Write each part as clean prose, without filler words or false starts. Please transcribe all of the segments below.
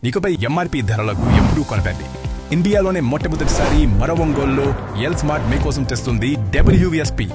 ఇకపై ఎంఆర్పి ధరలకు ఎప్పుడూ కొనకండి. ఇండియాలోనే మొట్టమొదటిసారి మరో ఒంగోలులో ఎల్ స్మార్ట్ మీకోసం తెస్తుంది WSP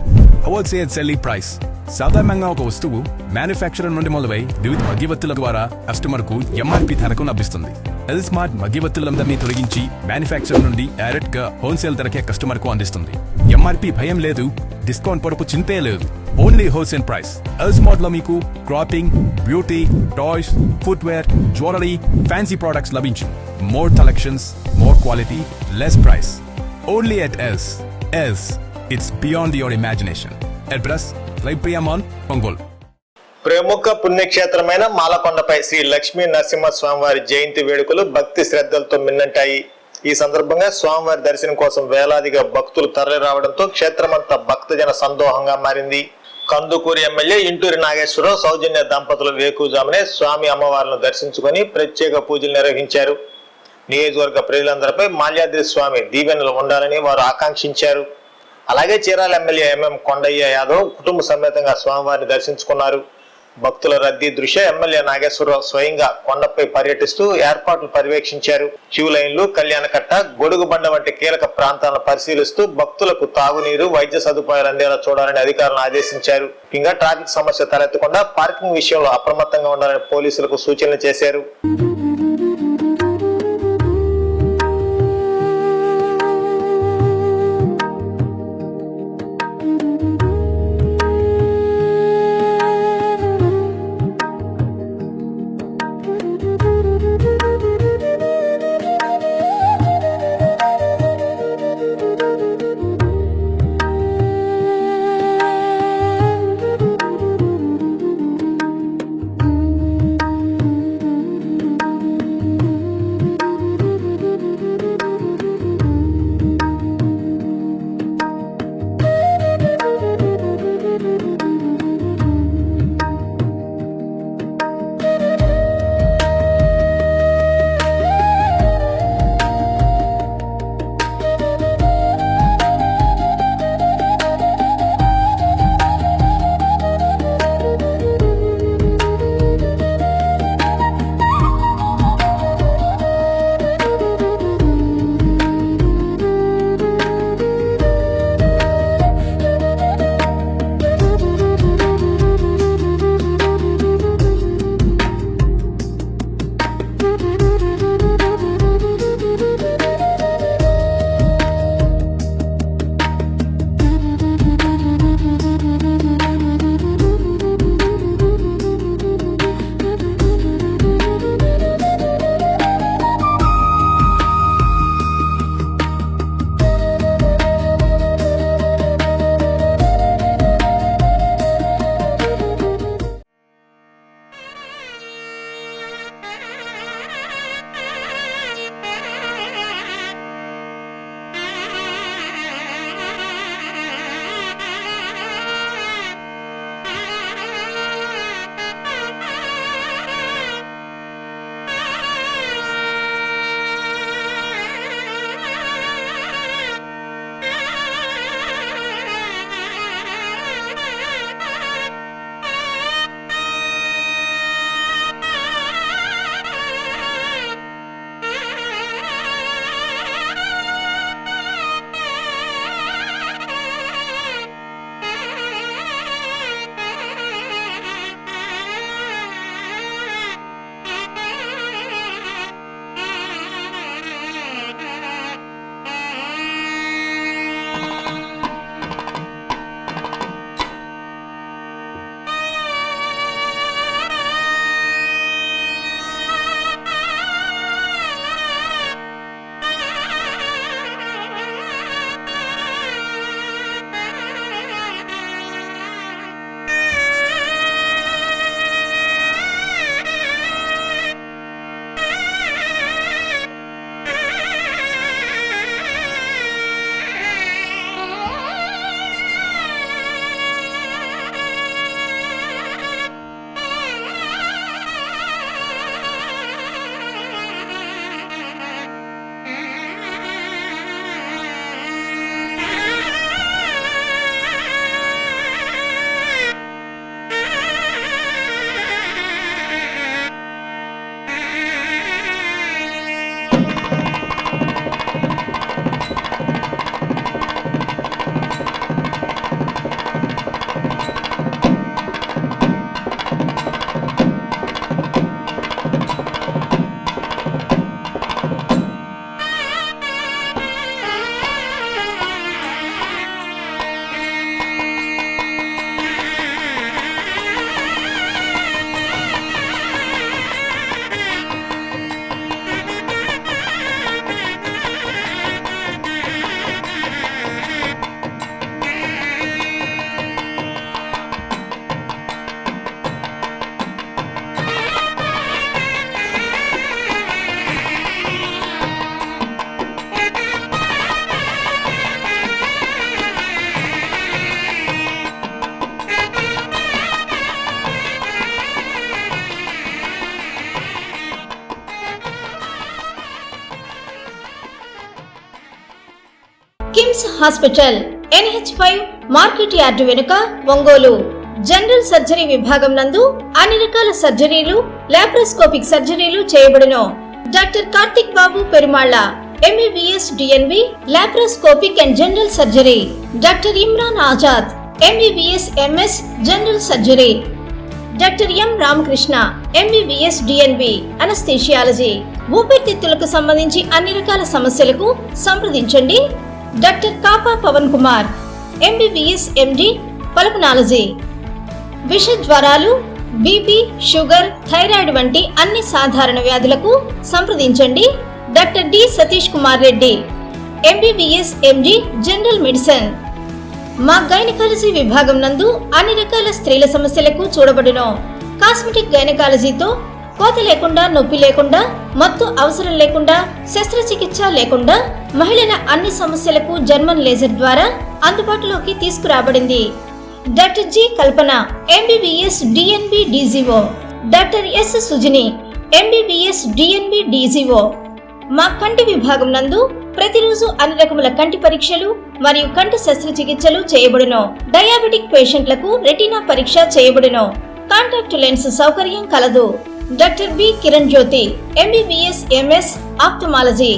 హోల్సేల్ సెల్లింగ్ ప్రైస్. సాధారణంగా ఒక వస్తువు మ్యానుఫ్యాక్చరర్ నుండి మొదలై వివిధ మధ్యవర్తుల ద్వారా కస్టమర్ కు ఎంఆర్పి ధరకు లభిస్తుంది. ఎల్ స్మార్ట్ మధ్యవర్తులందరినీ తొలగించి మ్యానుఫ్యాక్చరర్ నుండి డైరెక్ట్ గా హోల్సేల్ ధరకే కస్టమర్ కు అందిస్తుంది. ఎంఆర్పి భయం లేదు, డిస్కౌంట్ పొరపు చింతే లేదు. Only wholesale price. L smart లో మీకు clothing, beauty, toys, footwear, jewellery, fancy products లభించు. More collections, more quality, less price. Only at L's. L's, it's beyond your imagination. Address లైప్రియామాన్, ఒంగోలు. ప్రముఖ పుణ్యక్షేత్రమైన మాలకొండపై శ్రీ లక్ష్మీ నరసింహ స్వామివారి జయంతి వేడుకలు భక్తి శ్రద్ధలతో మిన్నంటాయి. ఈ సందర్భంగా స్వామివారి దర్శనం కోసం వేలాదిగా భక్తులు తరలి రావడంతో క్షేత్రమంతా భక్తజన సందోహంగా మారింది. కందుకూరు ఎమ్మెల్యే ఇంటూరి నాగేశ్వరరావు సౌజన్య దంపతులు వేకుజామునే స్వామి అమ్మవారిని దర్శించుకుని ప్రత్యేక పూజలు నిర్వహించారు. నియోజకవర్గ ప్రజలందరిపై మాల్యాద్రి స్వామి దీవెనలు ఉండాలని వారు ఆకాంక్షించారు. అలాగే చీరాల ఎమ్మెల్యే ఎంఎం కొండయ్య యాదవ్ కుటుంబ సమేతంగా స్వామివారిని దర్శించుకున్నారు. భక్తుల రద్దీ దృష్ట్యా ఎమ్మెల్యే నాగేశ్వరరావు స్వయంగా కొండపై పర్యటిస్తూ ఏర్పాట్లు పర్యవేక్షించారు. క్యూ లైన్లు, కళ్యాణకట్ట, గొడుగు బండ వంటి కీలక ప్రాంతాలను పరిశీలిస్తూ భక్తులకు తాగునీరు, వైద్య సదుపాయాలు అందేలా చూడాలని అధికారులను ఆదేశించారు. ఇంకా ట్రాఫిక్ సమస్య తలెత్తకుండా పార్కింగ్ విషయంలో అప్రమత్తంగా ఉండాలని పోలీసులకు సూచనలు చేశారు. KIMS hospital NH5 market yard వెనుక ఒంగోలు. జనరల్ సర్జరీ విభాగం నందు అన్ని రకాల సర్జరీలు, లాప్రోస్కోపిక్ సర్జరీలు చేయబడును. Doctor Karthik Babu Perumalla MBBS DNB laparoscopic and general surgery. Doctor Imran Azad MBBS MS general surgery. Doctor M Ramakrishna MBBS DNB anaesthesiology. ఊపిరితిత్తులకు సంబంధించి అన్ని రకాల సమస్యలకు సంప్రదించండి. Doctor Kapa Pavan Kumar MBBS MD pulmonology. విష జ్వరాలు, బీపీ, షుగర్, థైరాయిడ్ వంటి అన్ని సాధారణ వ్యాధులకు సంప్రదించండి. Doctor D Satish Kumar Reddy MBBS MD general medicine. మా గైనకాలజీ విభాగం నందు అన్ని రకాల స్త్రీల సమస్యలకు చూడబడును. కాస్మెటిక్ గైనకాలజీతో కోత లేకుండా, నొప్పి లేకుండా, మత్తు అవసరం లేకుండా, శస్త్రచికిత్స లేకుండా మహిళల అన్ని సమస్యలకు జర్మన్ లేజర్ ద్వారా అందుబాటులోకి తీసుకురాబడింది. డాక్టర్ జి కల్పన MBBS DNB DGO. Doctor S Sujini MBBS DNB DGO. మా కంటి విభాగం నందు ప్రతిరోజు అన్ని రకముల కంటి పరీక్షలు మరియు కంటి శస్త్రచికిత్సలు చేయబడును. డయాబెటిక్ పేషెంట్లకు రెటీనా పరీక్ష చేయబడును. కాంటాక్ట్ లెన్స్ సౌకర్యం కలదు. Doctor B Kiran Jyothi MBBS MS ophthalmology.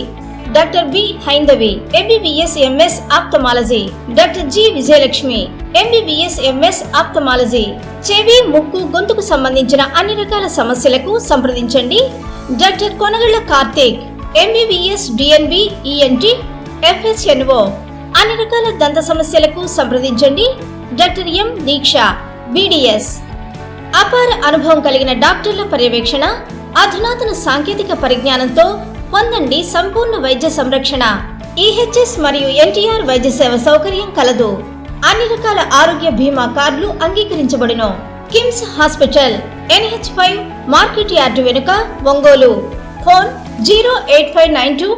Doctor B Haindavi MBBS MS ophthalmology. Doctor G Vijayalakshmi MBBS MS ophthalmology. చెవి, ముక్కు, గొంతుకు సంబంధించిన అన్ని రకాల సమస్యలకు సంప్రదించండి. Doctor Konagalla Karthik MBBS DNB ENT FHNO. అన్ని రకాల దంత సమస్యలకు సంప్రదించండి. Doctor M Deeksha BDS. అపార అనుభవం కలిగిన డాక్టర్ల పర్యవేక్షణ, అధునాతన సాంకేతిక పరిజ్ఞానంతో పొందండి సంపూర్ణ వైద్య సంరక్షణ. EHS మరియు NTR వైద్య సేవ సౌకర్యం కలదు. అన్ని రకాల ఆరోగ్య బీమా కార్డులు అంగీకరించబడును. KIMS hospital NH5 market yard వెనుక ఒంగోలు. ఫోన్ 08592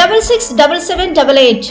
667788.